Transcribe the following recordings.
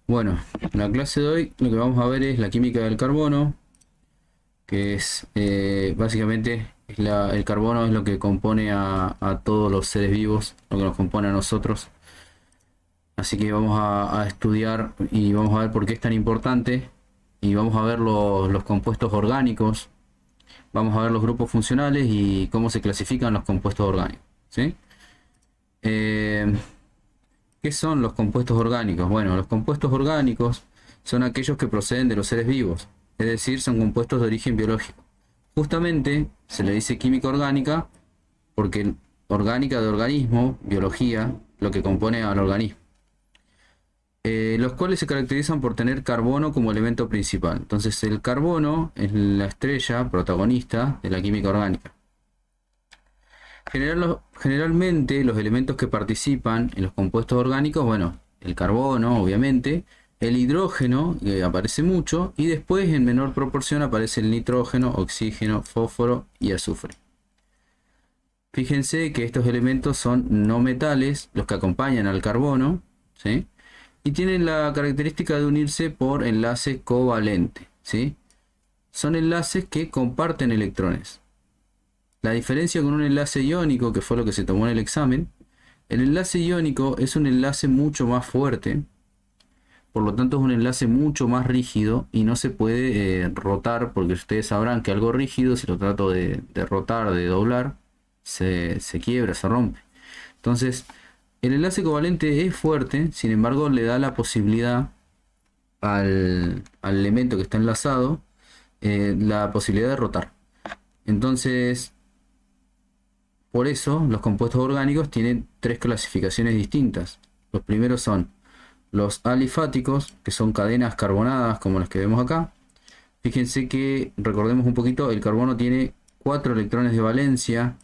Bueno, en la clase de hoy lo que vamos a ver es la química del carbono, que es básicamente el carbono es lo que compone a todos los seres vivos, lo que nos compone a nosotros. Así que vamos a estudiar y vamos a ver por qué es tan importante y vamos a ver los compuestos orgánicos, vamos a ver los grupos funcionales y cómo se clasifican los compuestos orgánicos. ¿Sí? Eh, ¿Qué son los compuestos orgánicos? Bueno, los compuestos orgánicos son aquellos que proceden de los seres vivos, es decir, son compuestos de origen biológico. Justamente se le dice química orgánica porque orgánica de organismo, biología, lo que compone al organismo. Los cuales se caracterizan por tener carbono como elemento principal. Entonces el carbono es la estrella protagonista de la química orgánica. Generalmente los elementos que participan en los compuestos orgánicos, bueno, el carbono, obviamente, el hidrógeno, que aparece mucho, y después en menor proporción aparece el nitrógeno, oxígeno, fósforo y azufre. Fíjense que estos elementos son no metales, los que acompañan al carbono, ¿sí? Y tienen la característica de unirse por enlace covalente, ¿sí? Son enlaces que comparten electrones. La diferencia con un enlace iónico, que fue lo que se tomó en el examen, el enlace iónico es un enlace mucho más fuerte, por lo tanto es un enlace mucho más rígido y no se puede rotar, porque ustedes sabrán que algo rígido, si lo trato de rotar, de doblar, se quiebra, se rompe. Entonces, el enlace covalente es fuerte, sin embargo le da la posibilidad al elemento que está enlazado, la posibilidad de rotar. Entonces, por eso, los compuestos orgánicos tienen tres clasificaciones distintas. Los primeros son los alifáticos, que son cadenas carbonadas como las que vemos acá. Fíjense que, recordemos un poquito, el carbono tiene 4 electrones de valencia.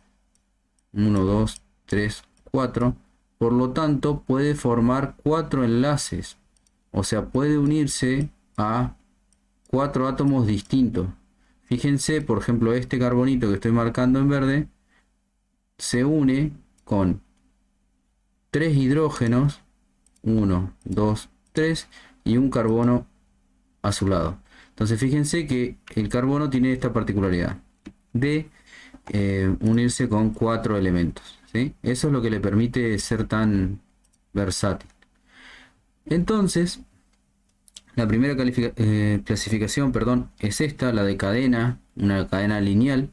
1, 2, 3, 4. Por lo tanto, puede formar 4 enlaces. O sea, puede unirse a 4 átomos distintos. Fíjense, por ejemplo, este carbonito que estoy marcando en verde se une con 3 hidrógenos, 1, 2, 3, y un carbono a su lado. Entonces fíjense que el carbono tiene esta particularidad de unirse con 4 elementos, ¿sí? Eso es lo que le permite ser tan versátil. Entonces, la primera clasificación, perdón, es esta, la de cadena, una cadena lineal.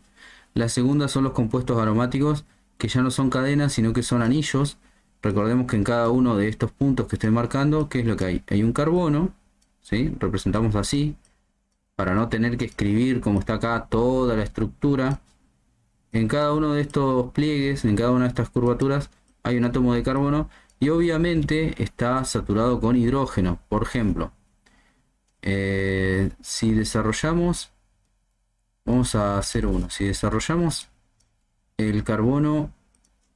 La segunda son los compuestos aromáticos, que ya no son cadenas, sino que son anillos. Recordemos que en cada uno de estos puntos que estoy marcando, ¿qué es lo que hay? Hay un carbono, ¿sí? Representamos así, para no tener que escribir como está acá toda la estructura. En cada uno de estos pliegues, en cada una de estas curvaturas, hay un átomo de carbono y obviamente está saturado con hidrógeno. Por ejemplo, si desarrollamos, vamos a hacer uno, si desarrollamos el carbono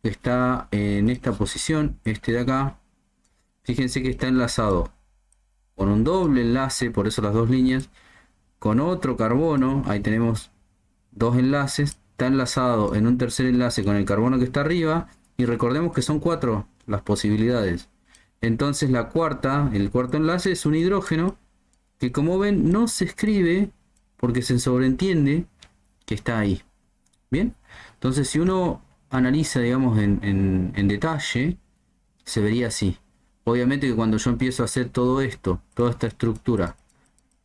que está en esta posición, este de acá, fíjense que está enlazado con un doble enlace, por eso las dos líneas, con otro carbono, ahí tenemos dos enlaces, está enlazado en un tercer enlace con el carbono que está arriba, y recordemos que son 4 las posibilidades. Entonces el cuarto enlace es un hidrógeno, que como ven no se escribe porque se sobreentiende que está ahí. Bien, entonces si uno analiza, digamos, en detalle, se vería así. Obviamente que cuando yo empiezo a hacer todo esto, toda esta estructura,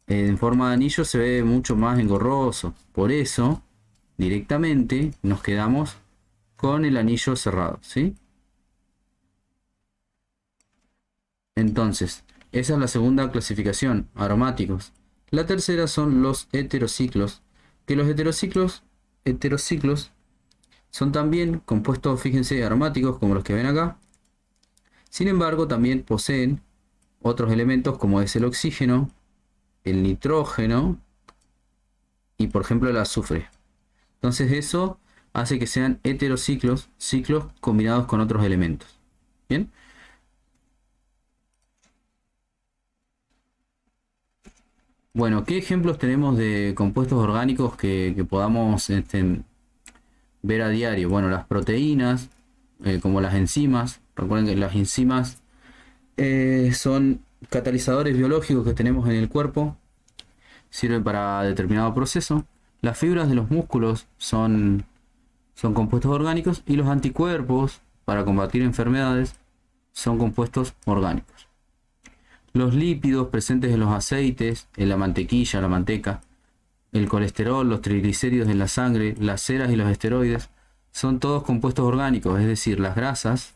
en forma de anillo se ve mucho más engorroso. Por eso, directamente nos quedamos con el anillo cerrado, ¿sí? Entonces, esa es la segunda clasificación, aromáticos. La tercera son los heterociclos, que los heterociclos son también compuestos, fíjense, aromáticos como los que ven acá. Sin embargo, también poseen otros elementos como es el oxígeno, el nitrógeno y por ejemplo el azufre. Entonces eso hace que sean heterociclos, ciclos combinados con otros elementos. Bien. Bueno, ¿qué ejemplos tenemos de compuestos orgánicos que podamos ver a diario? Bueno, las proteínas, como las enzimas. Recuerden que las enzimas son catalizadores biológicos que tenemos en el cuerpo sirven para determinado proceso. Las fibras de los músculos son compuestos orgánicos y los anticuerpos para combatir enfermedades son compuestos orgánicos. Los lípidos presentes en los aceites, en la mantequilla, la manteca, el colesterol, los triglicéridos en la sangre, las ceras y los esteroides son todos compuestos orgánicos, es decir, las grasas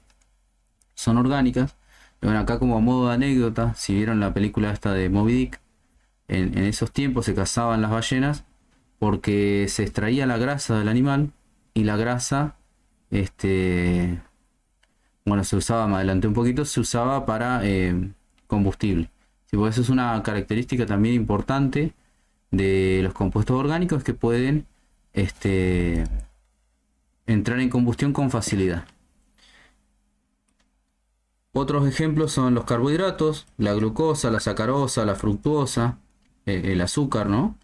son orgánicas. Bueno, acá como a modo de anécdota, si vieron la película esta de Moby Dick, en esos tiempos se cazaban las ballenas porque se extraía la grasa del animal y la grasa, bueno, se usaba, me adelanté un poquito, se usaba para combustible. Sí, porque eso es una característica también importante de los compuestos orgánicos, que pueden entrar en combustión con facilidad. Otros ejemplos son los carbohidratos, la glucosa, la sacarosa, la fructuosa, el azúcar, ¿no?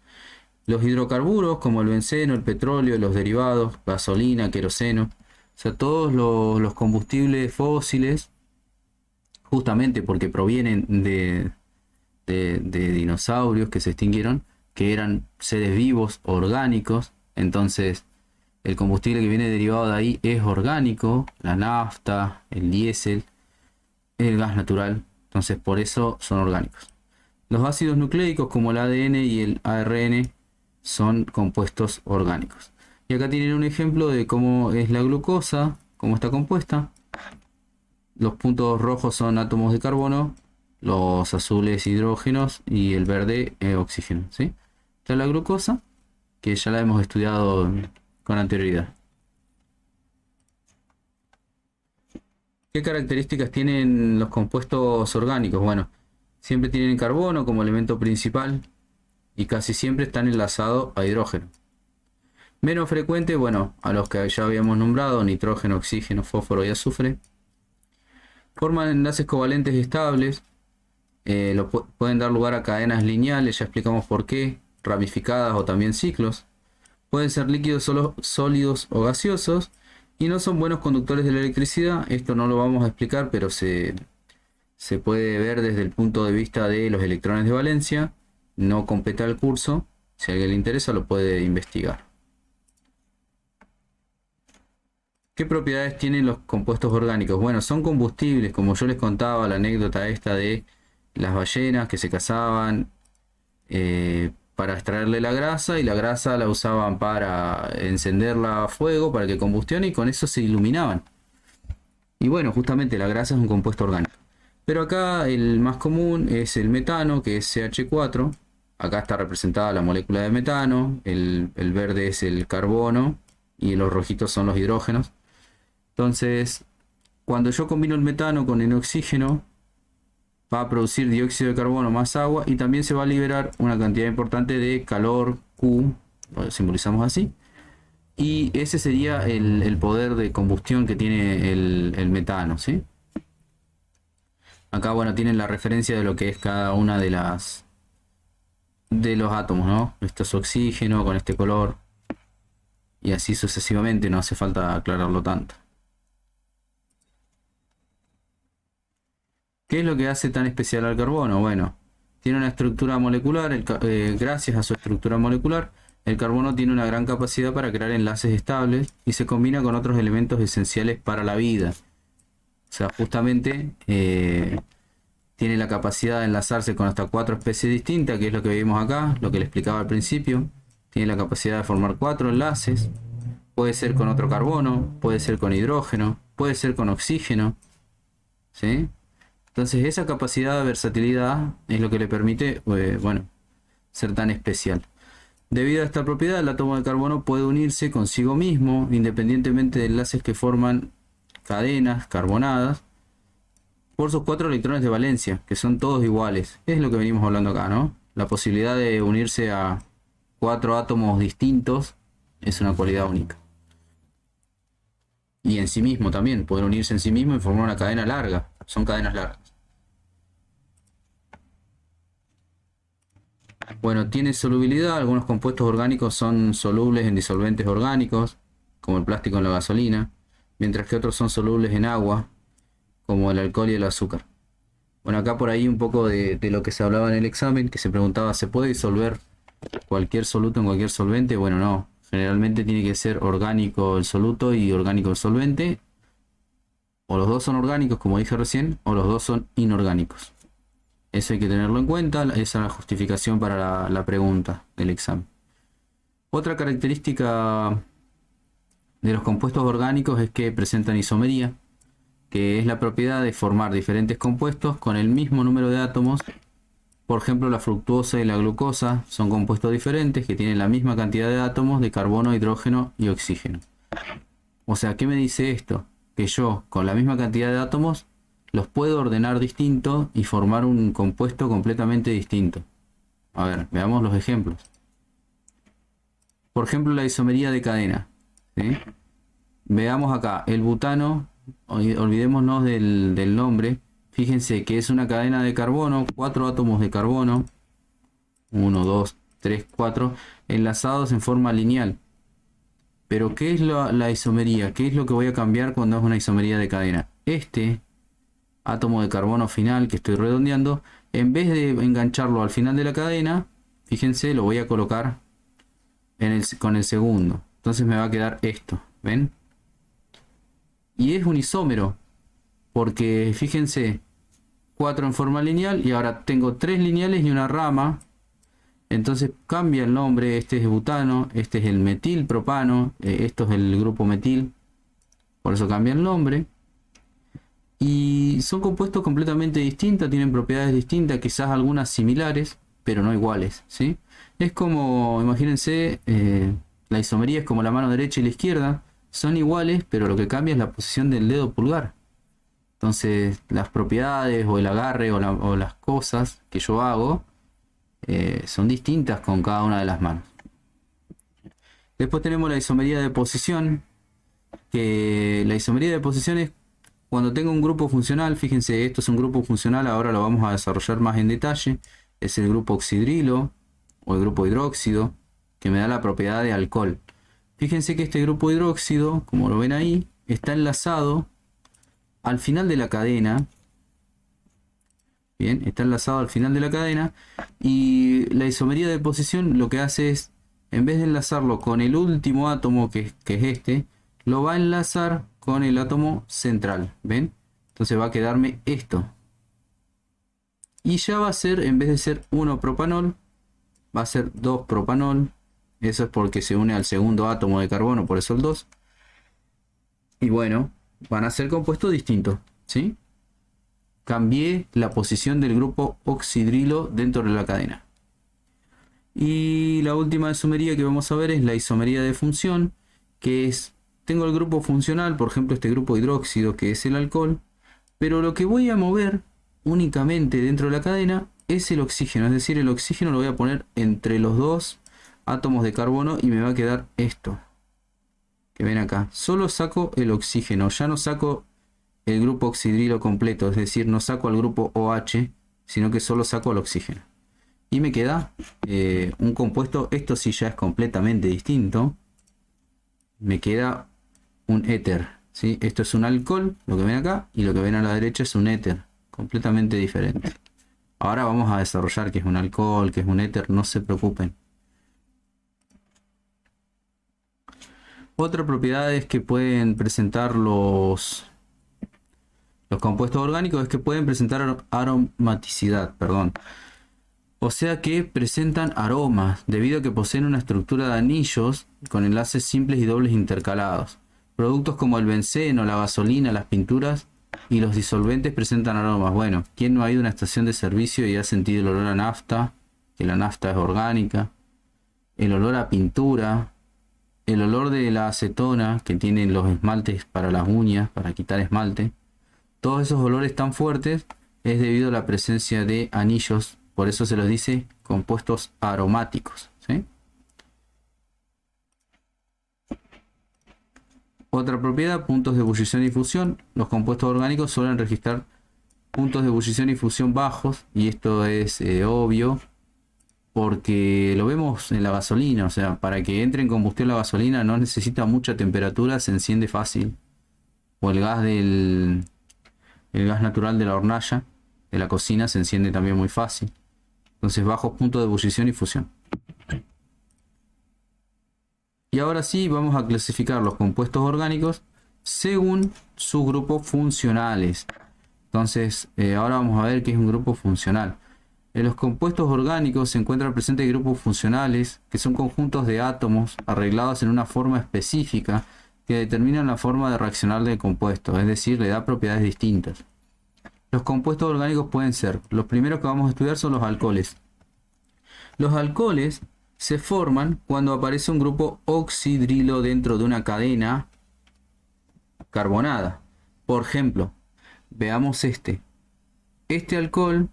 Los hidrocarburos como el benceno, el petróleo, los derivados, gasolina, queroseno. O sea, todos los combustibles fósiles, justamente porque provienen de dinosaurios que se extinguieron, que eran seres vivos, orgánicos. Entonces, el combustible que viene derivado de ahí es orgánico, la nafta, el diésel, el gas natural. Entonces, por eso son orgánicos. Los ácidos nucleicos como el ADN y el ARN son compuestos orgánicos. Y acá tienen un ejemplo de cómo es la glucosa, cómo está compuesta. Los puntos rojos son átomos de carbono, los azules hidrógenos y el verde oxígeno, ¿sí? Esta es la glucosa, que ya la hemos estudiado con anterioridad. ¿Qué características tienen los compuestos orgánicos? Bueno, siempre tienen carbono como elemento principal y casi siempre están enlazados a hidrógeno. Menos frecuente, bueno, a los que ya habíamos nombrado, nitrógeno, oxígeno, fósforo y azufre. Forman enlaces covalentes estables, pueden dar lugar a cadenas lineales, ya explicamos por qué, ramificadas o también ciclos. Pueden ser líquidos, sólidos o gaseosos, y no son buenos conductores de la electricidad. Esto no lo vamos a explicar, pero se puede ver desde el punto de vista de los electrones de valencia. No completa el curso, si a alguien le interesa lo puede investigar. ¿Qué propiedades tienen los compuestos orgánicos? Bueno, son combustibles, como yo les contaba la anécdota esta de las ballenas que se cazaban para extraerle la grasa, y la grasa la usaban para encenderla a fuego para que combustione, y con eso se iluminaban. Y bueno, justamente la grasa es un compuesto orgánico. Pero acá el más común es el metano, que es CH4. Acá está representada la molécula de metano, el verde es el carbono y los rojitos son los hidrógenos. Entonces, cuando yo combino el metano con el oxígeno, va a producir dióxido de carbono más agua, y también se va a liberar una cantidad importante de calor, Q, lo simbolizamos así. Y ese sería el poder de combustión que tiene el metano, ¿sí? Acá, bueno, tienen la referencia de lo que es cada una de los átomos, ¿no? Esto es oxígeno con este color, y así sucesivamente, no hace falta aclararlo tanto. ¿Qué es lo que hace tan especial al carbono? Bueno, tiene una estructura molecular, gracias a su estructura molecular, el carbono tiene una gran capacidad para crear enlaces estables y se combina con otros elementos esenciales para la vida. O sea, justamente tiene la capacidad de enlazarse con hasta 4 especies distintas, que es lo que vimos acá, lo que le explicaba al principio. Tiene la capacidad de formar 4 enlaces. Puede ser con otro carbono, puede ser con hidrógeno, puede ser con oxígeno, ¿sí? Entonces esa capacidad de versatilidad es lo que le permite, bueno, ser tan especial. Debido a esta propiedad, el átomo de carbono puede unirse consigo mismo, independientemente de enlaces que forman cadenas carbonadas, por sus 4 electrones de valencia, que son todos iguales. Es lo que venimos hablando acá, ¿no? La posibilidad de unirse a 4 átomos distintos es una cualidad única. Y en sí mismo también, pueden unirse en sí mismo y formar una cadena larga. Son cadenas largas. Bueno, tiene solubilidad. Algunos compuestos orgánicos son solubles en disolventes orgánicos, como el plástico en la gasolina, mientras que otros son solubles en agua, como el alcohol y el azúcar. Bueno, acá por ahí un poco de lo que se hablaba en el examen, que se preguntaba, ¿se puede disolver cualquier soluto en cualquier solvente? Bueno, no. Generalmente tiene que ser orgánico el soluto y orgánico el solvente. O los dos son orgánicos, como dije recién, o los dos son inorgánicos. Eso hay que tenerlo en cuenta. Esa es la justificación para la pregunta del examen. Otra característica de los compuestos orgánicos es que presentan isomería, que es la propiedad de formar diferentes compuestos con el mismo número de átomos. Por ejemplo, la fructuosa y la glucosa son compuestos diferentes que tienen la misma cantidad de átomos de carbono, hidrógeno y oxígeno. O sea, ¿qué me dice esto? Que yo, con la misma cantidad de átomos, los puedo ordenar distinto y formar un compuesto completamente distinto. A ver, veamos los ejemplos. Por ejemplo, la isomería de cadena, ¿sí? Veamos acá, el butano, olvidémonos del nombre. Fíjense que es una cadena de carbono, 4 átomos de carbono, 1, 2, 3, 4, enlazados en forma lineal. Pero ¿qué es la isomería? ¿Qué es lo que voy a cambiar cuando es una isomería de cadena? Este átomo de carbono final que estoy redondeando, en vez de engancharlo al final de la cadena, fíjense, lo voy a colocar con el segundo. Entonces me va a quedar esto, ¿ven? Y es un isómero, porque fíjense, 4 en forma lineal y ahora tengo 3 lineales y una rama. Entonces cambia el nombre, este es butano, este es el metilpropano, esto es el grupo metil, por eso cambia el nombre. Y son compuestos completamente distintos, tienen propiedades distintas, quizás algunas similares, pero no iguales, ¿sí? Es como, imagínense, la isomería es como la mano derecha y la izquierda, son iguales, pero lo que cambia es la posición del dedo pulgar. Entonces, las propiedades o el agarre o las cosas que yo hago son distintas con cada una de las manos. Después tenemos la isomería de posición, que la isomería de posición es cuando tengo un grupo funcional. Fíjense, esto es un grupo funcional, ahora lo vamos a desarrollar más en detalle. Es el grupo oxidrilo o el grupo hidróxido, que me da la propiedad de alcohol. Fíjense que este grupo hidróxido, como lo ven ahí, está enlazado al final de la cadena. Bien, está enlazado al final de la cadena. Y la isomería de posición lo que hace es, en vez de enlazarlo con el último átomo, que es este, lo va a enlazar con el átomo central. ¿Ven? Entonces va a quedarme esto. Y ya va a ser, en vez de ser 1-propanol, va a ser 2-propanol. Eso es porque se une al segundo átomo de carbono, por eso el 2. Y bueno, van a ser compuestos distintos, ¿sí? Cambié la posición del grupo oxidrilo dentro de la cadena. Y la última isomería que vamos a ver es la isomería de función, que es, tengo el grupo funcional, por ejemplo este grupo hidróxido que es el alcohol, pero lo que voy a mover únicamente dentro de la cadena es el oxígeno, es decir, el oxígeno lo voy a poner entre los dos átomos de carbono y me va a quedar esto que ven acá. Solo saco el oxígeno, ya no saco el grupo oxidrilo completo, es decir, no saco al grupo OH, sino que solo saco el oxígeno. Y me queda un compuesto, esto sí ya es completamente distinto. Me queda un éter, ¿sí? Esto es un alcohol, lo que ven acá, y lo que ven a la derecha es un éter, completamente diferente. Ahora vamos a desarrollar qué es un alcohol, qué es un éter, no se preocupen. Otra propiedad es que pueden presentar los compuestos orgánicos, es que pueden presentar aromaticidad, perdón. O sea que presentan aromas, debido a que poseen una estructura de anillos con enlaces simples y dobles intercalados. Productos como el benceno, la gasolina, las pinturas y los disolventes presentan aromas. Bueno, ¿quién no ha ido a una estación de servicio y ha sentido el olor a nafta? Que la nafta es orgánica. El olor a pintura. El olor de la acetona que tienen los esmaltes para las uñas, para quitar esmalte. Todos esos olores tan fuertes es debido a la presencia de anillos. Por eso se los dice compuestos aromáticos, ¿sí? Otra propiedad, puntos de ebullición y fusión. Los compuestos orgánicos suelen registrar puntos de ebullición y fusión bajos. Y esto es obvio, porque lo vemos en la gasolina. O sea, para que entre en combustión la gasolina no necesita mucha temperatura, se enciende fácil. O el gas natural de la hornalla. de la cocina se enciende también muy fácil. Entonces bajos puntos de ebullición y fusión. Y ahora sí vamos a clasificar los compuestos orgánicos según sus grupos funcionales. Entonces ahora vamos a ver qué es un grupo funcional. En los compuestos orgánicos se encuentran presentes grupos funcionales, que son conjuntos de átomos arreglados en una forma específica que determinan la forma de reaccionar del compuesto, es decir, le da propiedades distintas. Los compuestos orgánicos pueden ser, los primeros que vamos a estudiar son los alcoholes. Los alcoholes se forman cuando aparece un grupo oxidrilo dentro de una cadena carbonada. Por ejemplo, veamos este. Este alcohol,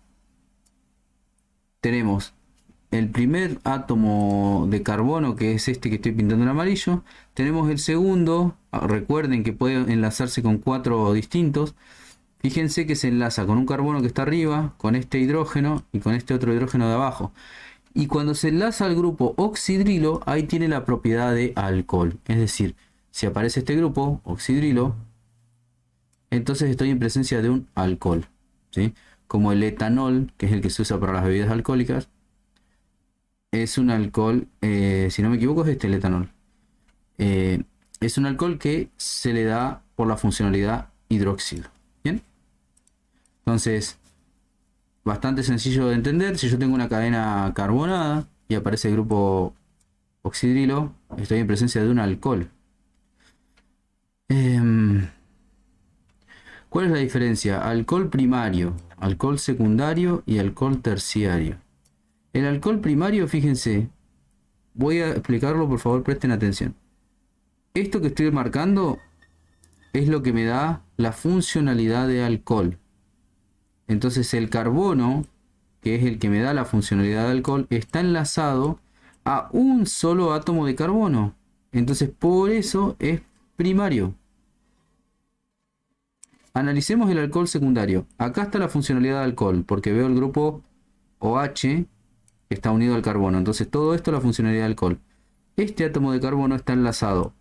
tenemos el primer átomo de carbono, que es este que estoy pintando en amarillo. Tenemos el segundo, recuerden que puede enlazarse con 4 distintos. Fíjense que se enlaza con un carbono que está arriba, con este hidrógeno y con este otro hidrógeno de abajo. Y cuando se enlaza al grupo oxidrilo, ahí tiene la propiedad de alcohol. Es decir, si aparece este grupo, oxidrilo, entonces estoy en presencia de un alcohol, ¿sí? Como el etanol, que es el que se usa para las bebidas alcohólicas, es un alcohol, si no me equivoco es este el etanol. Es un alcohol que se le da por la funcionalidad hidróxido. ¿Bien? Entonces, bastante sencillo de entender. Si yo tengo una cadena carbonada y aparece el grupo oxidrilo, estoy en presencia de un alcohol. ¿Cuál es la diferencia? Alcohol primario, alcohol secundario y alcohol terciario. El alcohol primario, fíjense, voy a explicarlo, por favor, presten atención. Esto que estoy marcando es lo que me da la funcionalidad de alcohol. Entonces el carbono, que es el que me da la funcionalidad de alcohol, está enlazado a un solo átomo de carbono. Entonces por eso es primario. Analicemos el alcohol secundario. Acá está la funcionalidad de alcohol, porque veo el grupo OH que está unido al carbono. Entonces todo esto es la funcionalidad de alcohol. Este átomo de carbono está enlazado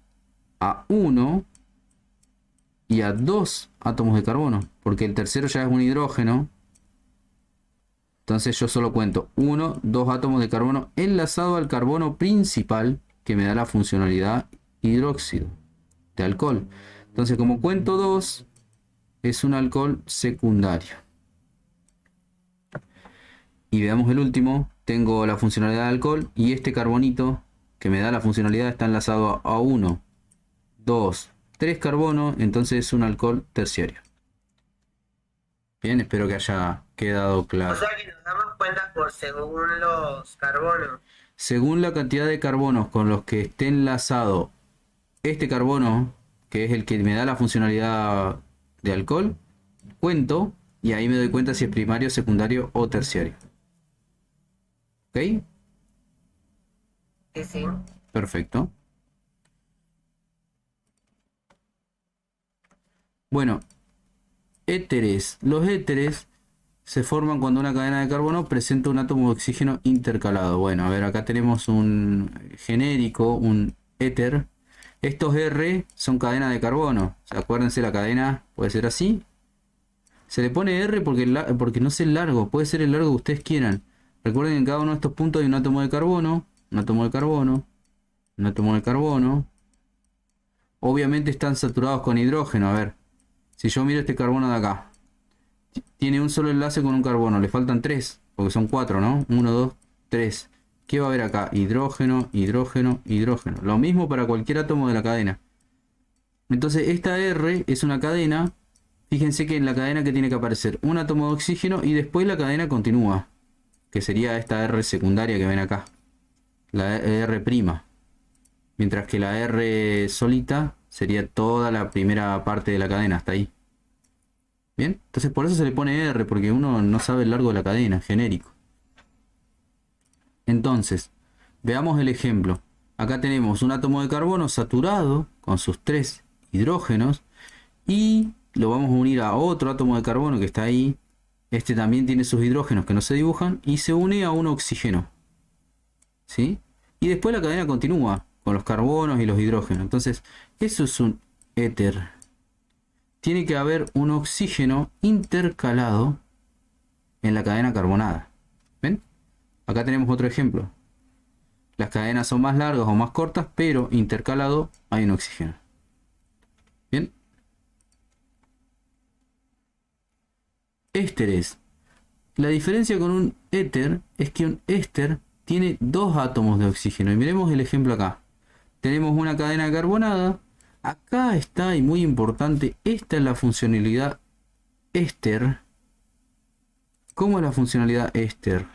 a 1 y a 2 átomos de carbono, porque el tercero ya es un hidrógeno. Entonces yo solo cuento 1, 2 átomos de carbono enlazado al carbono principal, que me da la funcionalidad hidróxido de alcohol. Entonces como cuento 2, es un alcohol secundario. Y veamos el último. Tengo la funcionalidad de alcohol y este carbonito que me da la funcionalidad está enlazado a 1, 2, 3 carbonos, entonces es un alcohol terciario. Bien, espero que haya quedado claro. O sea que nos damos cuenta por según los carbonos. Según la cantidad de carbonos con los que esté enlazado este carbono, que es el que me da la funcionalidad de alcohol, cuento y ahí me doy cuenta si es primario, secundario o terciario. ¿Ok? Sí, sí. Perfecto. Bueno, éteres. Los éteres se forman cuando una cadena de carbono presenta un átomo de oxígeno intercalado. Bueno, a ver, acá tenemos un genérico, un éter. Estos R son cadenas de carbono. O sea, acuérdense, la cadena puede ser así. Se le pone R porque no sé el largo. Puede ser el largo que ustedes quieran. Recuerden que en cada uno de estos puntos hay un átomo de carbono, un átomo de carbono, un átomo de carbono. Obviamente están saturados con hidrógeno. A ver, si yo miro este carbono de acá, tiene un solo enlace con un carbono, le faltan 3, porque son 4, ¿no? 1, 2, 3. ¿Qué va a haber acá? Hidrógeno, hidrógeno, hidrógeno. Lo mismo para cualquier átomo de la cadena. Entonces esta R es una cadena. Fíjense que en la cadena que tiene que aparecer un átomo de oxígeno y después la cadena continúa, que sería esta R secundaria que ven acá, la R'. Mientras que la R solita sería toda la primera parte de la cadena, hasta ahí. Bien, entonces por eso se le pone R, porque uno no sabe el largo de la cadena, genérico. Entonces, veamos el ejemplo. Acá tenemos un átomo de carbono saturado con sus 3 hidrógenos y lo vamos a unir a otro átomo de carbono que está ahí. Este también tiene sus hidrógenos que no se dibujan y se une a un oxígeno. ¿Sí? Y después la cadena continúa con los carbonos y los hidrógenos. Entonces, eso es un éter. Tiene que haber un oxígeno intercalado en la cadena carbonada. ¿Ven? Acá tenemos otro ejemplo. Las cadenas son más largas o más cortas, pero intercalado hay un oxígeno. Bien. Ésteres. La diferencia con un éter es que un éster tiene dos átomos de oxígeno. Y miremos el ejemplo acá. Tenemos una cadena carbonada. Acá está, y muy importante, esta es la funcionalidad éster. ¿Cómo es la funcionalidad éster?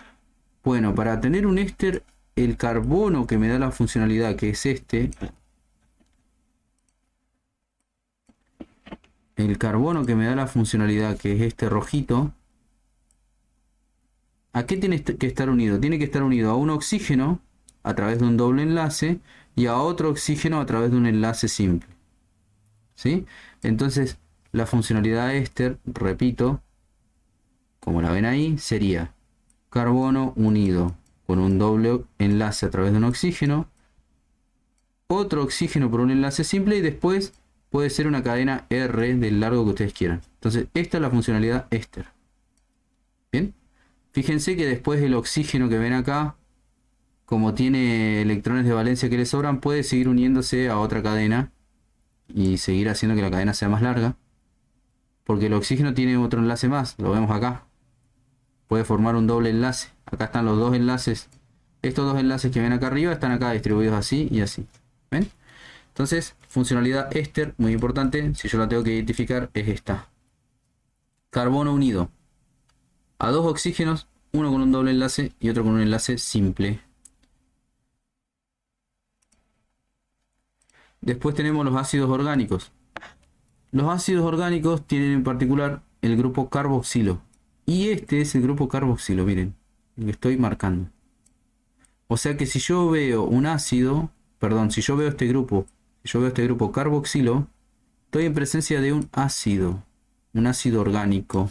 Bueno, para tener un éster, el carbono que me da la funcionalidad, que es este, el carbono que me da la funcionalidad, que es este rojito, ¿a qué tiene que estar unido? Tiene que estar unido a un oxígeno a través de un doble enlace y a otro oxígeno a través de un enlace simple. ¿Sí? Entonces, la funcionalidad éster, repito, como la ven ahí, sería carbono unido con un doble enlace a través de un oxígeno, otro oxígeno por un enlace simple y después puede ser una cadena R del largo que ustedes quieran. Entonces, esta es la funcionalidad éster. Bien. Fíjense que después el oxígeno que ven acá, como tiene electrones de valencia que le sobran, puede seguir uniéndose a otra cadena y seguir haciendo que la cadena sea más larga. Porque el oxígeno tiene otro enlace más, lo vemos acá. Puede formar un doble enlace. Acá están los dos enlaces. Estos dos enlaces que ven acá arriba están acá distribuidos así y así. ¿Ven? Entonces, funcionalidad éster, muy importante, si yo la tengo que identificar, es esta. Carbono unido a dos oxígenos, uno con un doble enlace y otro con un enlace simple. Después tenemos los ácidos orgánicos. Los ácidos orgánicos tienen en particular el grupo carboxilo. Y este es el grupo carboxilo, miren, el que estoy marcando. O sea que si yo veo un ácido, perdón, si yo veo este grupo carboxilo, estoy en presencia de un ácido orgánico.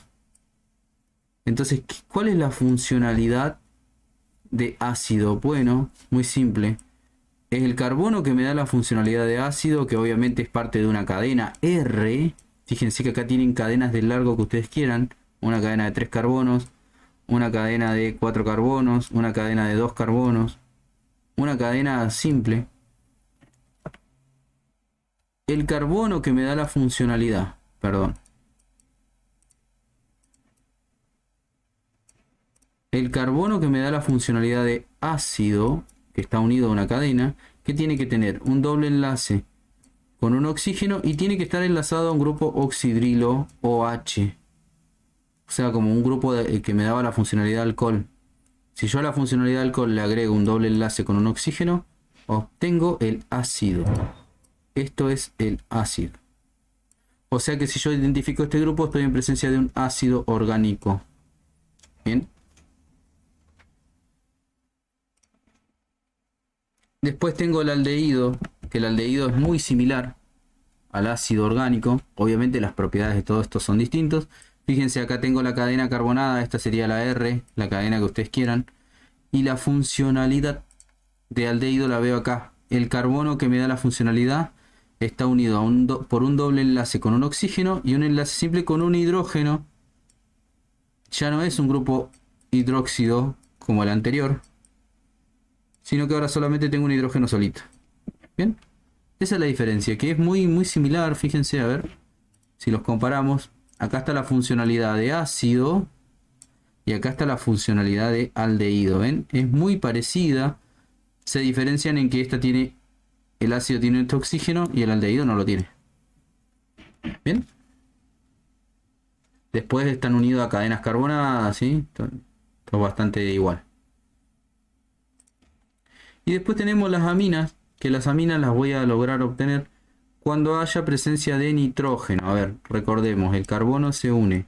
Entonces, ¿cuál es la funcionalidad de ácido? Bueno, muy simple. Es el carbono que me da la funcionalidad de ácido, que obviamente es parte de una cadena R. Fíjense que acá tienen cadenas del largo que ustedes quieran. Una cadena de 3 carbonos, una cadena de 4 carbonos, una cadena de 2 carbonos, una cadena simple. El carbono que me da la funcionalidad, el carbono que me da la funcionalidad de ácido, que está unido a una cadena, que tiene que tener un doble enlace con un oxígeno y tiene que estar enlazado a un grupo oxidrilo OH. O sea, como un grupo que me daba la funcionalidad alcohol. Si yo a la funcionalidad alcohol le agrego un doble enlace con un oxígeno, obtengo el ácido. Esto es el ácido. O sea que si yo identifico este grupo, estoy en presencia de un ácido orgánico. Bien. Después tengo el aldehído, que el aldehído es muy similar al ácido orgánico. Obviamente las propiedades de todo esto son distintos. Fíjense, acá tengo la cadena carbonada, esta sería la R, la cadena que ustedes quieran. Y la funcionalidad de aldehído la veo acá. El carbono que me da la funcionalidad está unido a por un doble enlace con un oxígeno y un enlace simple con un hidrógeno. Ya no es un grupo hidróxido como el anterior, sino que ahora solamente tengo un hidrógeno solito. Bien, esa es la diferencia, que es muy similar. Fíjense, a ver, si los comparamos. Acá está la funcionalidad de ácido y acá está la funcionalidad de aldehído. ¿Ven? Es muy parecida. Se diferencian en que el ácido tiene este oxígeno y el aldehído no lo tiene. Bien. Después están unidos a cadenas carbonadas, ¿sí? Esto es bastante igual. Y después tenemos las aminas, que las aminas las voy a lograr obtener cuando haya presencia de nitrógeno. A ver, recordemos, el carbono se une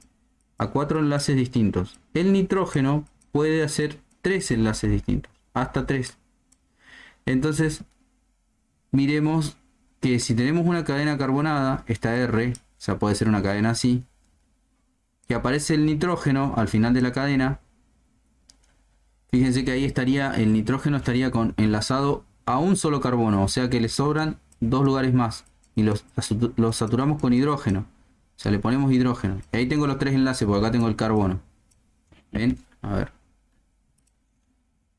a 4 enlaces distintos. El nitrógeno puede hacer 3 enlaces distintos, hasta 3. Entonces, miremos que si tenemos una cadena carbonada, esta R, o sea, puede ser una cadena así, que aparece el nitrógeno al final de la cadena. Fíjense que ahí el nitrógeno estaría enlazado a un solo carbono, o sea que le sobran 2 lugares más. Y los saturamos con hidrógeno. O sea, le ponemos hidrógeno. Y ahí tengo los 3 enlaces, porque acá tengo el carbono. ¿Ven? A ver.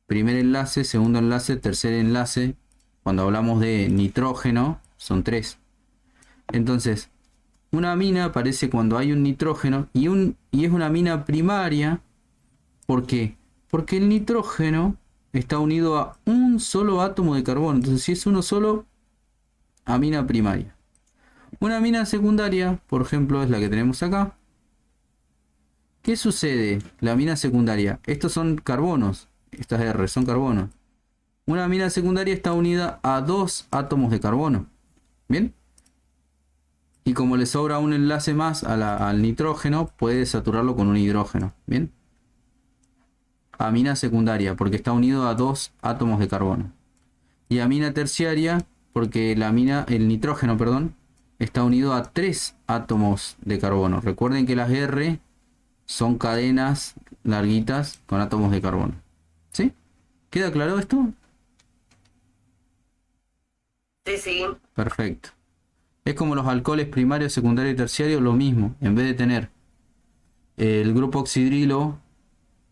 Primer enlace, segundo enlace, tercer enlace. Cuando hablamos de nitrógeno, son 3. Entonces, una amina aparece cuando hay un nitrógeno y es una amina primaria. ¿Por qué? Porque el nitrógeno está unido a un solo átomo de carbono. Entonces, si es uno solo, amina primaria. Una amina secundaria, por ejemplo, es la que tenemos acá. ¿Qué sucede? La amina secundaria. Estos son carbonos. Estas R son carbonos. Una amina secundaria está unida a 2 átomos de carbono. ¿Bien? Y como le sobra un enlace más al nitrógeno, puede saturarlo con un hidrógeno. ¿Bien? Amina secundaria, porque está unido a 2 átomos de carbono. Y amina terciaria, porque el nitrógeno, perdón, está unido a 3 átomos de carbono. Recuerden que las R son cadenas larguitas con átomos de carbono. ¿Sí? ¿Queda claro esto? Sí, sí. Perfecto. Es como los alcoholes primario, secundario y terciario, lo mismo. En vez de tener el grupo oxidrilo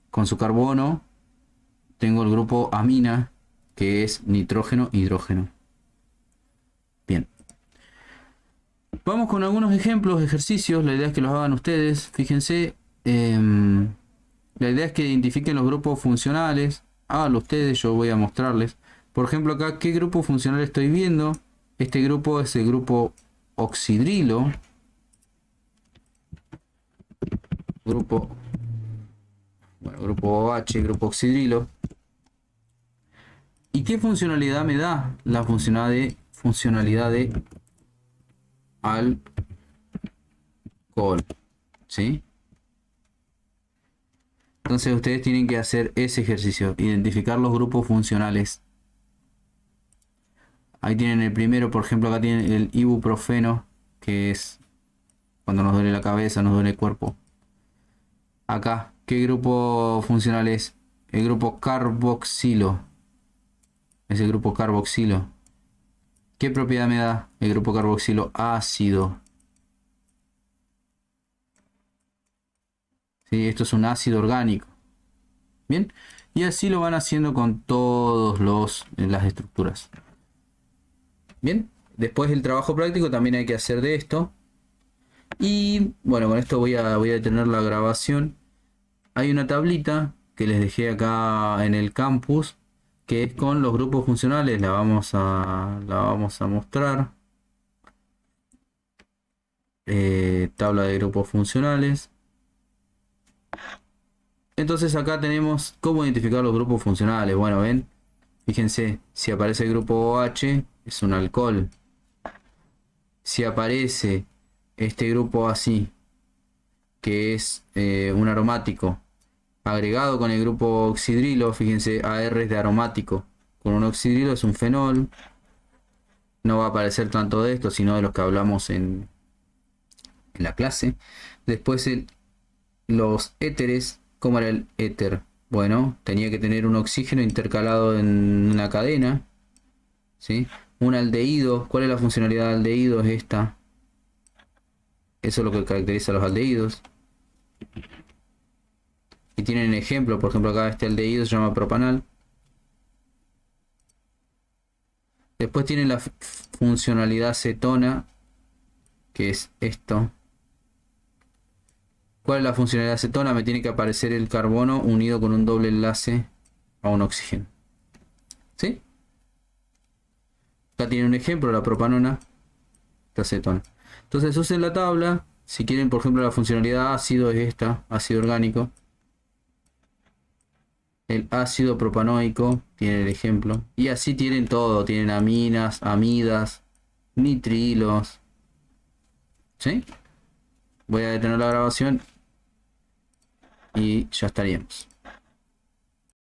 con su carbono, tengo el grupo amina, que es nitrógeno, hidrógeno. Bien. Vamos con algunos ejemplos de ejercicios. La idea es que los hagan ustedes. Fíjense. La idea es que identifiquen los grupos funcionales. Háganlo ustedes, yo voy a mostrarles. Por ejemplo, acá, ¿qué grupo funcional estoy viendo? Este grupo es el grupo oxidrilo. Grupo OH, grupo oxidrilo. ¿Y qué funcionalidad me da? La funcionalidad de alcohol. ¿Sí? Entonces ustedes tienen que hacer ese ejercicio, identificar los grupos funcionales. Ahí tienen el primero, por ejemplo, acá tienen el ibuprofeno, que es cuando nos duele la cabeza, nos duele el cuerpo. Acá, ¿qué grupo funcional es? El grupo carboxilo. Es el grupo carboxilo. ¿Qué propiedad me da el grupo carboxilo? Ácido. ¿Sí? Esto es un ácido orgánico. Bien, y así lo van haciendo con todas las estructuras. Bien, después del trabajo práctico también hay que hacer de esto. Y bueno, con esto voy a detener la grabación. Hay una tablita que les dejé acá en el campus, que es con los grupos funcionales. La vamos a mostrar. Tabla de grupos funcionales. Entonces acá tenemos cómo identificar los grupos funcionales. Bueno, ven, fíjense, si aparece el grupo OH, es un alcohol. Si aparece este grupo así, que es un aromático, agregado con el grupo oxidrilo, fíjense, AR es de aromático. Con un oxidrilo es un fenol. No va a aparecer tanto de esto, sino de los que hablamos en la clase. Después los éteres. ¿Cómo era el éter? Bueno, tenía que tener un oxígeno intercalado en una cadena. ¿Sí? Un aldehído. ¿Cuál es la funcionalidad del aldehído? Es esta. Eso es lo que caracteriza a los aldehídos. Y tienen ejemplo. Por ejemplo, acá este aldehído se llama propanal. Después tienen la funcionalidad cetona, que es esto. ¿Cuál es la funcionalidad cetona? Me tiene que aparecer el carbono unido con un doble enlace a un oxígeno. ¿Sí? Acá tienen un ejemplo, la propanona, esta cetona. Entonces usen la tabla. Si quieren, por ejemplo, la funcionalidad ácido es esta, ácido orgánico. El ácido propanoico tiene el ejemplo. Y así tienen todo. Tienen aminas, amidas, nitrilos. ¿Sí? Voy a detener la grabación y ya estaríamos.